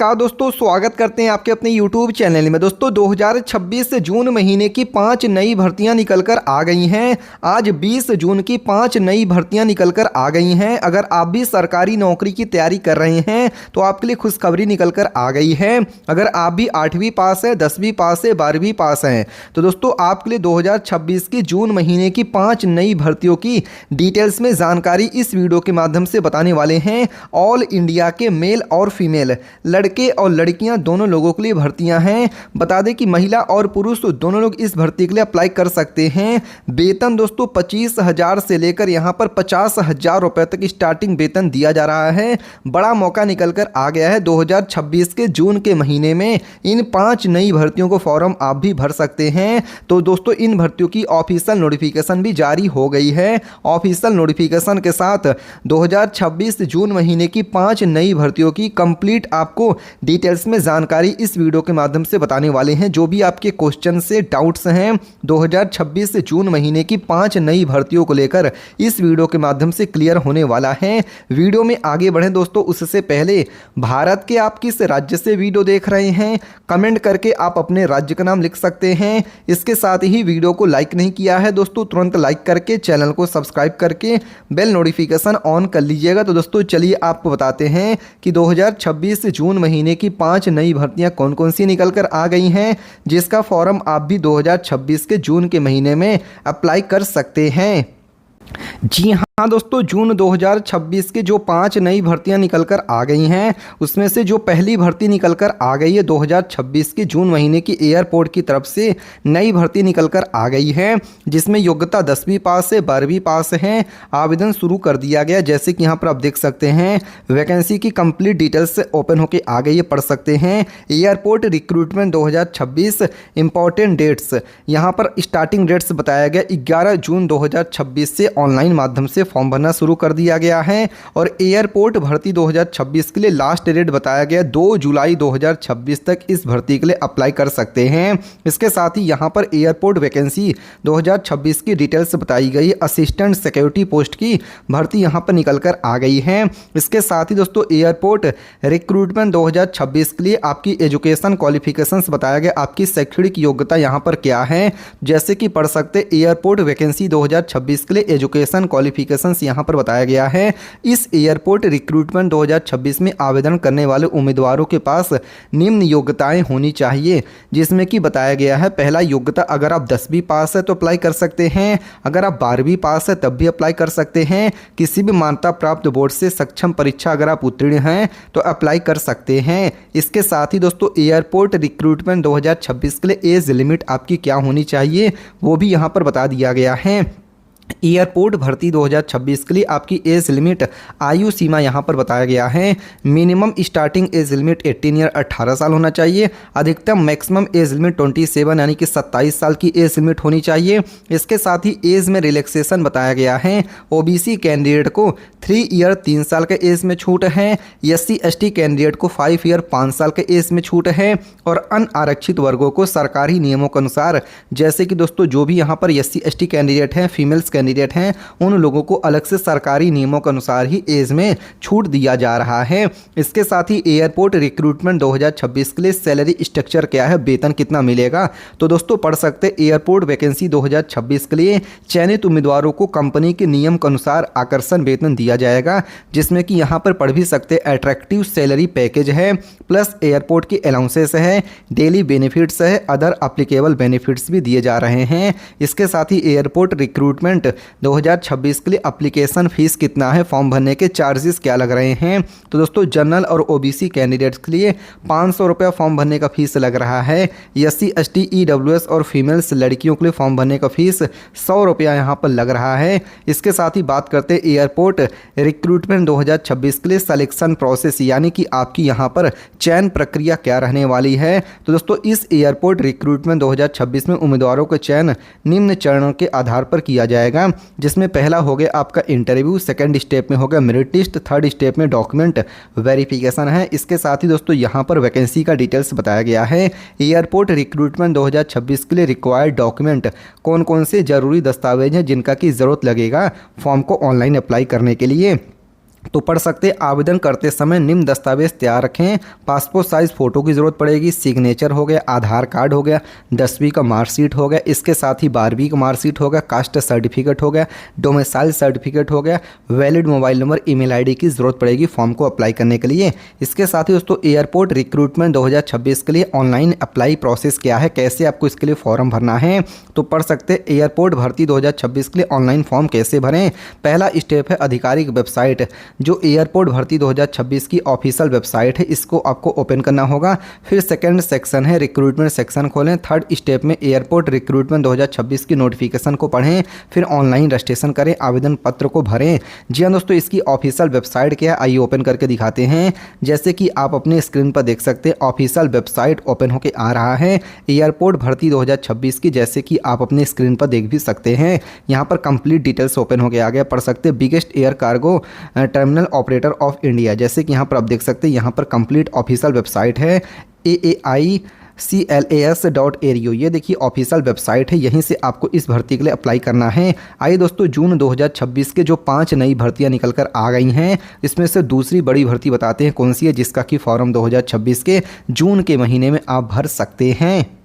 नमस्कार दोस्तों, स्वागत करते हैं आपके अपने YouTube चैनल में। दोस्तों 2026 जून महीने की 5 नई भर्तियां निकलकर आ गई हैं। आज 20 जून की 5 नई भर्तियां निकलकर आ गई हैं। अगर आप भी सरकारी नौकरी की तैयारी कर रहे हैं तो आपके लिए खुशखबरी निकलकर आ गई है। अगर आप भी 8वीं पास है, 10वीं पास है, 12वीं पास हैं तो दोस्तों आपके लिए 2026 की जून महीने की 5 नई भर्तियों की डिटेल्स में जानकारी इस वीडियो के माध्यम से बताने वाले हैं। ऑल इंडिया के मेल और फीमेल लड़के और लड़कियां दोनों लोगों के लिए भर्तियां हैं। बता दें कि महिला और पुरुष दोनों लोग इस भर्ती के लिए अप्लाई कर सकते हैं। वेतन दोस्तों 25,000 से लेकर यहां पर 50,000 रुपए तक स्टार्टिंग वेतन दिया जा रहा है। बड़ा मौका निकल कर आ गया है। 2026 के जून के महीने में इन 5 नई भर्तियों को फॉर्म आप भी भर सकते हैं। तो दोस्तों इन भर्तियों की ऑफिशियल नोटिफिकेशन भी जारी हो गई है। ऑफिशियल नोटिफिकेशन के साथ 2026 जून महीने की 5 नई भर्तियों की कंप्लीट आपको डिटेल्स में जानकारी इस वीडियो के माध्यम से बताने वाले हैं। जो भी आपके क्वेश्चन से डाउट्स हैं 2026 जून महीने की 5 नई भर्तियों को लेकर इस वीडियो के माध्यम से क्लियर होने वाला है। वीडियो में आगे बढ़ें दोस्तों, उससे पहले भारत के आप किस राज्य से वीडियो देख रहे हैं कमेंट करके आप अपने राज्य का नाम लिख सकते हैं। इसके साथ ही वीडियो को लाइक नहीं किया है दोस्तों, तुरंत लाइक करके चैनल को सब्सक्राइब करके बेल नोटिफिकेशन ऑन कर लीजिएगा। तो दोस्तों चलिए आपको बताते हैं कि 2026 जून महीने की 5 नई भर्तियां कौन कौन सी निकल कर आ गई हैं, जिसका फॉर्म आप भी 2026 के जून के महीने में अप्लाई कर सकते हैं। जी हाँ दोस्तों, जून 2026 के जो 5 नई भर्तियां निकलकर आ गई हैं उसमें से जो पहली भर्ती निकलकर आ गई है 2026 के जून महीने की एयरपोर्ट की तरफ से नई भर्ती निकलकर आ गई है, जिसमें योग्यता 10वीं पास से 12वीं पास है। आवेदन शुरू कर दिया गया। जैसे कि यहाँ पर आप देख सकते हैं वैकेंसी की कंप्लीट डिटेल्स ओपन होकर आ गई है, पढ़ सकते हैं। एयरपोर्ट रिक्रूटमेंट 2026 इंपॉर्टेंट डेट्स, यहाँ पर स्टार्टिंग डेट्स बताया गया 11 जून 2026 से ऑनलाइन माध्यम से फॉर्म भरना शुरू कर दिया गया है। और एयरपोर्ट भर्ती 2026 के लिए लास्ट डेट बताया गया 2 जुलाई 2026 तक इस भर्ती के लिए अप्लाई कर सकते हैं। इसके साथ ही यहाँ पर एयरपोर्ट वैकेंसी 2026 की डिटेल्स बताई गई। असिस्टेंट सिक्योरिटी पोस्ट की भर्ती यहाँ पर निकल कर आ गई है। इसके साथ ही दोस्तों एयरपोर्ट रिक्रूटमेंट 2026 के लिए आपकी एजुकेशन क्वालिफिकेशंस बताया गया, आपकी शैक्षणिक योग्यता यहाँ पर क्या है। जैसे कि पढ़ सकते एयरपोर्ट वैकेंसी 2026 के लिए एजुकेशन क्वालिफिकेशंस यहाँ पर बताया गया है। इस एयरपोर्ट रिक्रूटमेंट 2026 में आवेदन करने वाले उम्मीदवारों के पास निम्न योग्यताएं होनी चाहिए, जिसमें कि बताया गया है पहला योग्यता, अगर आप 10वीं पास है तो अप्लाई कर सकते हैं। अगर आप 12वीं पास है तब भी अप्लाई कर सकते हैं। किसी भी मान्यता प्राप्त बोर्ड से सक्षम परीक्षा अगर आप उत्तीर्ण हैं तो अप्लाई कर सकते हैं। इसके साथ ही दोस्तों एयरपोर्ट रिक्रूटमेंट 2026 के लिए एज लिमिट आपकी क्या होनी चाहिए वो भी यहाँ पर बता दिया गया है। एयरपोर्ट भर्ती 2026 के लिए आपकी एज लिमिट आयु सीमा यहाँ पर बताया गया है। Minimum starting age limit 18 year 18 साल होना चाहिए। अधिकतम मैक्सिमम एज लिमिट 27 यानी कि 27 साल की एज लिमिट होनी चाहिए। इसके साथ ही एज में रिलैक्सेशन बताया गया है। ओबीसी कैंडिडेट को 3 ईयर 3 साल के एज में छूट है। SC ST कैंडिडेट को 5 ईयर 5 साल के एज में छूट है। और अनारक्षित वर्गों को सरकारी नियमों के अनुसार, जैसे कि दोस्तों जो भी यहाँ पर SC ST कैंडिडेट हैं, फीमेल्स कैंडिडेट हैं, उन लोगों को अलग से सरकारी नियमों के अनुसार ही एज में छूट दिया जा रहा है। इसके साथ ही एयरपोर्ट रिक्रूटमेंट 2026 के लिए सैलरी स्ट्रक्चर क्या है, वेतन कितना मिलेगा, तो दोस्तों पढ़ सकते एयरपोर्ट वैकेंसी 2026 के लिए चयनित उम्मीदवारों को कंपनी के नियम के अनुसार आकर्षण वेतन दिया जाएगा, जिसमें कि यहाँ पर पढ़ भी सकते अट्रैक्टिव सैलरी पैकेज है, प्लस एयरपोर्ट की अलाउंसेस है, डेली बेनिफिट्स है, अदर एप्लीकेबल बेनिफिट्स भी दिए जा रहे हैं। इसके साथ ही एयरपोर्ट रिक्रूटमेंट 2026 के लिए एप्लीकेशन फीस कितना है, फॉर्म भरने के चार्जेस क्या लग रहे हैं, तो दोस्तों जनरल और ओबीसी कैंडिडेट्स के लिए 500 रुपया फॉर्म भरने का फीस लग रहा है। SC ST EWS और फीमेल्स लड़कियों के लिए फॉर्म भरने का फीस 100 रुपया यहाँ पर लग रहा है। इसके साथ ही बात करते हैं एयरपोर्ट रिक्रूटमेंट 2026 के लिए सिलेक्शन प्रोसेस, यानी कि आपकी यहाँ पर चयन प्रक्रिया क्या रहने वाली है। तो दोस्तों इस एयरपोर्ट रिक्रूटमेंट 2026 में उम्मीदवारों का चयन निम्न चरणों के आधार पर किया जाएगा, जिसमें पहला हो गया आपका इंटरव्यू, सेकंड स्टेप में हो गया मेरिट लिस्ट, थर्ड स्टेप में डॉक्यूमेंट वेरिफिकेशन है। इसके साथ ही दोस्तों यहाँ पर वैकेंसी का डिटेल्स बताया गया है। एयरपोर्ट रिक्रूटमेंट 2026 के लिए रिक्वायर्ड डॉक्यूमेंट कौन कौन से जरूरी दस्तावेज हैं जिनका की ज़रूरत लगेगा फॉर्म को ऑनलाइन अप्लाई करने के लिए। तो पढ़ सकते हैं, आवेदन करते समय निम्न दस्तावेज तैयार रखें। पासपोर्ट साइज़ फ़ोटो की ज़रूरत पड़ेगी, सिग्नेचर हो गया, आधार कार्ड हो गया, 10वीं का मार्कशीट हो गया, इसके साथ ही 12वीं का मार्कशीट हो गया, कास्ट सर्टिफिकेट हो गया, डोमिसाइल सर्टिफिकेट हो गया, valid mobile number, email ID की ज़रूरत पड़ेगी फॉर्म को अप्लाई करने के लिए। इसके साथ ही दोस्तों एयरपोर्ट रिक्रूटमेंट 2026 के लिए ऑनलाइन अप्लाई प्रोसेस क्या है, कैसे आपको इसके लिए फॉर्म भरना है। तो पढ़ सकते हैं, एयरपोर्ट भर्ती 2026 के लिए ऑनलाइन फॉर्म कैसे भरें। पहला स्टेप है आधिकारिक वेबसाइट, जो एयरपोर्ट भर्ती 2026 की ऑफिशियल वेबसाइट है, इसको आपको ओपन करना होगा। फिर सेकंड सेक्शन है रिक्रूटमेंट सेक्शन खोलें। थर्ड स्टेप में एयरपोर्ट रिक्रूटमेंट 2026 की नोटिफिकेशन को पढ़ें, फिर ऑनलाइन रजिस्ट्रेशन करें, आवेदन पत्र को भरें। जी हाँ दोस्तों, इसकी ऑफिशियल वेबसाइट क्या है आइए ओपन करके दिखाते हैं। जैसे कि आप अपने स्क्रीन पर देख सकते हैं, ऑफिशियल वेबसाइट ओपन होकर आ रहा है एयरपोर्ट भर्ती 2026 की, जैसे कि आप अपने स्क्रीन पर देख भी सकते हैं। यहाँ पर कंप्लीट डिटेल्स ओपन होकर आ गया। पढ़ सकते हैं biggest air cargo terminal operator of India, जैसे कि यहाँ पर आप देख सकते हैं, यहाँ पर कंप्लीट ऑफिशियल वेबसाइट है AAICLAS.ARIO। ये देखिए ऑफिशियल वेबसाइट है, यहीं से आपको इस भर्ती के लिए अप्लाई करना है। आइए दोस्तों, जून 2026 के जो 5 नई भर्तियां निकल कर आ गई हैं, इसमें से दूसरी बड़ी भर्ती बताते हैं कौन सी है, जिसका कि फॉर्म 2026 के जून के महीने में आप भर सकते हैं।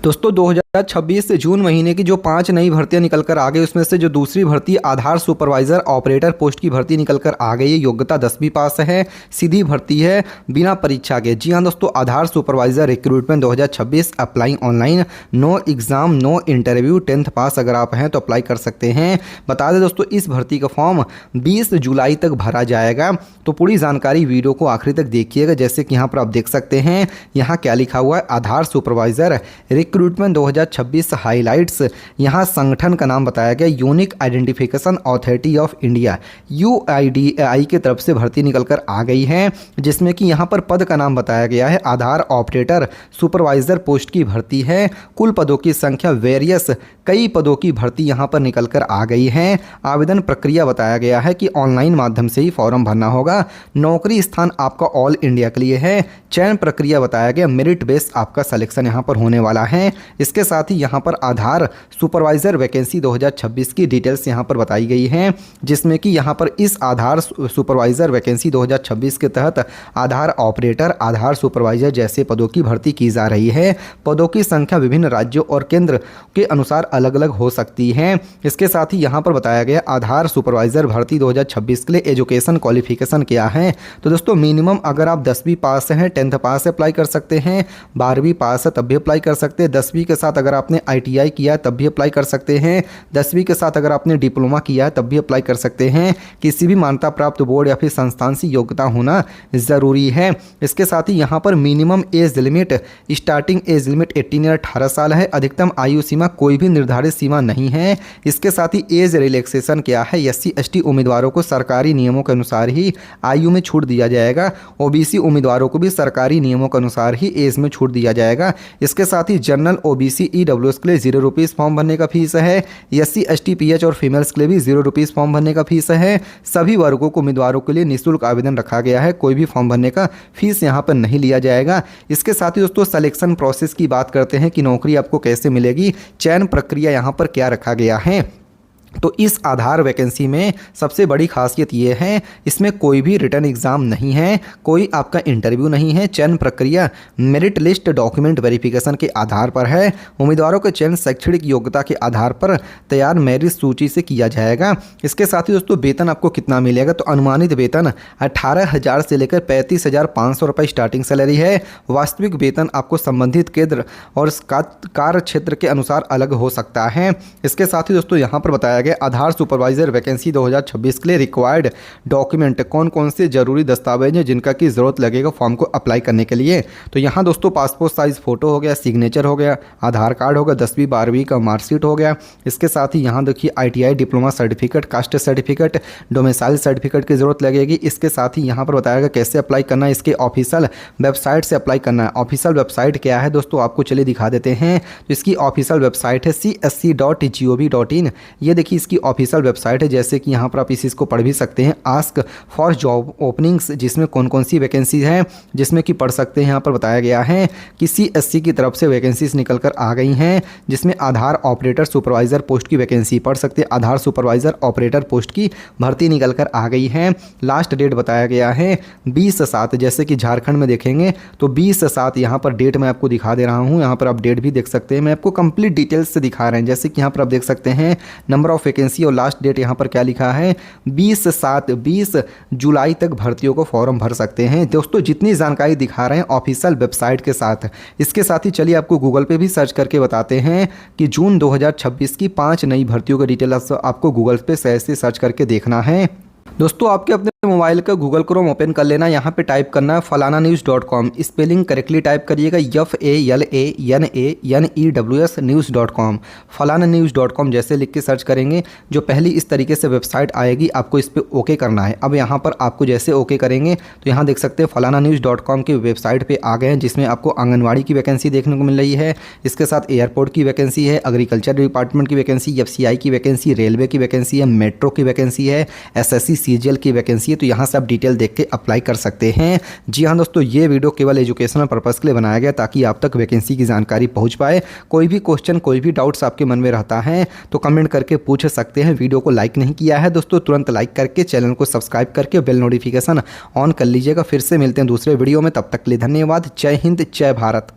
दोस्तों 2026 से जून महीने की जो 5 नई भर्तियां निकल कर आ गई, उसमें से जो दूसरी भर्ती आधार सुपरवाइजर ऑपरेटर पोस्ट की भर्ती निकल कर आ गई है। योग्यता 10वीं पास है, सीधी भर्ती है, बिना परीक्षा के। जी हाँ दोस्तों, Aadhaar supervisor recruitment 2026 apply online, no exam no interview, 10th pass अगर आप हैं तो अप्लाई कर सकते हैं। बता दें दोस्तों, इस भर्ती का फॉर्म 20 जुलाई तक भरा जाएगा। तो पूरी जानकारी वीडियो को आखिरी तक देखिएगा। जैसे कि यहाँ पर आप देख सकते हैं, यहाँ क्या लिखा हुआ है, आधार सुपरवाइजर रिक्रूटमेंट 2026 हाइलाइट्स। यहाँ संगठन का नाम बताया गया, unique identification authority of India, UIDAI की तरफ से भर्ती निकल कर आ गई है, जिसमें कि यहाँ पर पद का नाम बताया गया है आधार ऑपरेटर सुपरवाइजर पोस्ट की भर्ती है। कुल पदों की संख्या वेरियस, कई पदों की भर्ती यहाँ पर निकल कर आ गई है। आवेदन प्रक्रिया बताया गया है कि ऑनलाइन माध्यम से ही फॉर्म भरना होगा। नौकरी स्थान आपका ऑल इंडिया के लिए है। चयन प्रक्रिया बताया गया, मेरिट बेस आपका सिलेक्शन यहाँ पर होने वाला है। इसके साथ ही यहाँ पर आधार सुपरवाइजर वैकेंसी 2026 की डिटेल्स यहाँ पर बताई गई हैं, जिसमें कि यहाँ पर इस आधार सुपरवाइजर वैकेंसी 2026 के तहत आधार ऑपरेटर, आधार सुपरवाइजर जैसे पदों की भर्ती की जा रही है। पदों की संख्या विभिन्न राज्यों और केंद्र के अनुसार अलग अलग हो सकती है। इसके साथ ही यहाँ पर बताया गया, आधार सुपरवाइजर भर्ती 2026 के लिए एजुकेशन क्वालिफिकेशन क्या है। तो दोस्तों मिनिमम अगर आप 10वीं पास हैं, 10th पास से अप्लाई कर सकते हैं, 12वीं पास है तब भी अप्लाई कर सकते हैं, 10वीं के साथ अगर आपने ITI किया है तब भी अप्लाई कर सकते हैं, 10वीं के साथ अगर आपने डिप्लोमा किया है तब भी अप्लाई कर सकते हैं। किसी भी मान्यता प्राप्त बोर्ड या फिर संस्थान से योग्यता होना ज़रूरी है। इसके साथ ही यहाँ पर minimum age limit, starting age limit 18 या 18 साल है। अधिकतम आयु सीमा कोई भी निर्धारित सीमा नहीं है। इसके साथ ही एज रिलैक्सेशन क्या है, SC ST उम्मीदवारों को सरकारी नियमों के अनुसार ही आयु में छूट दिया जाएगा। OBC उम्मीदवारों को भी सरकारी नियमों के अनुसार ही एज में छूट दिया जाएगा। इसके साथ ही जनरल OBC EWS के लिए 0 रुपीज़ फॉर्म भरने का फीस है। SC ST PH और फीमेल्स के लिए भी 0 रुपीज़ फॉर्म भरने का फीस है। सभी वर्गों को उम्मीदवारों के लिए निःशुल्क आवेदन रखा गया है, कोई भी फॉर्म भरने का फीस यहाँ पर नहीं लिया जाएगा। इसके साथ ही दोस्तों सिलेक्शन प्रोसेस की बात करते हैं कि नौकरी आपको कैसे मिलेगी, चयन प्रक्रिया यहाँ पर क्या रखा गया है। तो इस आधार वैकेंसी में सबसे बड़ी खासियत ये है, इसमें कोई भी रिटर्न एग्ज़ाम नहीं है, कोई आपका इंटरव्यू नहीं है। चयन प्रक्रिया मेरिट लिस्ट डॉक्यूमेंट वेरिफिकेशन के आधार पर है। उम्मीदवारों का चयन शैक्षणिक योग्यता के आधार पर तैयार मेरिट सूची से किया जाएगा। इसके साथ ही दोस्तों वेतन आपको कितना मिलेगा, तो अनुमानित वेतन 18,000 से लेकर 35,500 रुपये स्टार्टिंग सैलरी है। वास्तविक वेतन आपको संबंधित केंद्र और कार्य क्षेत्र के अनुसार अलग हो सकता है। इसके साथ ही दोस्तों यहाँ पर बताया गया, आधार सुपरवाइजर वैकेंसी 2026 के लिए रिक्वायर्ड डॉक्यूमेंट, कौन कौन से जरूरी दस्तावेज हैं जिनका की ज़रूरत लगेगा फॉर्म को अप्लाई करने के लिए। तो यहाँ दोस्तों पासपोर्ट साइज़ फ़ोटो हो गया, सिग्नेचर हो गया, आधार कार्ड हो गया, 10वीं 12वीं का मार्कशीट हो गया। इसके साथ ही यहाँ देखिए ITI diploma certificate, caste certificate, domicile certificate की ज़रूरत लगेगी। इसके साथ ही यहाँ पर बताया गया कैसे अप्लाई करना है, इसके ऑफिशियल वेबसाइट से अप्लाई करना है। ऑफिशियल वेबसाइट क्या है दोस्तों, आपको चलिए दिखा देते हैं। तो इसकी ऑफिशियल वेबसाइट है CSC.gov.in। ये देखिए ही इसकी ऑफिशियल वेबसाइट है, जैसे कि यहाँ पर आप इस इसको पढ़ भी सकते हैं। आस्क फॉर जॉब ओपनिंग्स, जिसमें कौन कौन सी वैकेंसी है, जिसमें कि पढ़ सकते हैं। यहाँ पर बताया गया है कि CSC की तरफ से वैकेंसीज निकल कर आ गई हैं, जिसमें आधार ऑपरेटर सुपरवाइज़र पोस्ट की वैकेंसी पढ़ सकते हैं। आधार सुपरवाइज़र ऑपरेटर पोस्ट की भर्ती निकल कर आ गई है। लास्ट डेट बताया गया है 20/7, जैसे कि झारखंड में देखेंगे तो 20/7 यहाँ पर डेट मैं आपको दिखा दे रहा हूँ। यहाँ पर आप डेट भी देख सकते हैं, मैं आपको कंप्लीट डिटेल्स से दिखा रहे हैं। जैसे कि यहाँ पर आप देख सकते हैं नंबर ऑफ वैकेंसी और लास्ट डेट यहाँ पर क्या लिखा है 20 जुलाई तक भर्तियों को फॉर्म भर सकते हैं। दोस्तों जितनी जानकारी दिखा रहे हैं ऑफिशियल वेबसाइट के साथ, इसके साथ ही चलिए आपको गूगल पे भी सर्च करके बताते हैं कि जून 2026 की 5 नई भर्तियों का डिटेल आपको गूगल पे से सर्च करके देखना है। दोस्तों आपके अपने मोबाइल का गूगल क्रोम ओपन कर लेना, यहाँ पे टाइप करना है falananews.com, स्पेलिंग करेक्टली टाइप करिएगा FALANANEWS news.com, falananews.com जैसे लिख के सर्च करेंगे जो पहली इस तरीके से वेबसाइट आएगी, आपको इस पर ओके करना है। अब यहाँ पर आपको जैसे ओके करेंगे तो यहाँ देख सकते हैं falananews.com की वेबसाइट पर आ गए हैं, जिसमें आपको आंगनवाड़ी की वैकेंसी देखने को मिल रही है, इसके साथ एयरपोर्ट की वैकेंसी है, एग्रीकल्चर डिपार्टमेंट की वैकेंसी, FCI की वैकेंसी, रेलवे की वैकेंसी है, मेट्रो की वैकेंसी है, SSC CGL की वैकेंसी, तो यहाँ से आप डिटेल देख के अप्लाई कर सकते हैं। जी हाँ दोस्तों, ये वीडियो केवल एजुकेशनल पर्पस के लिए बनाया गया ताकि आप तक वैकेंसी की जानकारी पहुँच पाए। कोई भी क्वेश्चन, कोई भी डाउट्स आपके मन में रहता है तो कमेंट करके पूछ सकते हैं। वीडियो को लाइक नहीं किया है दोस्तों, तुरंत लाइक करके चैनल को सब्सक्राइब करके बेल नोटिफिकेशन ऑन कर लीजिएगा। फिर से मिलते हैं दूसरे वीडियो में, तब तक के लिए धन्यवाद। जय हिंद, जय भारत।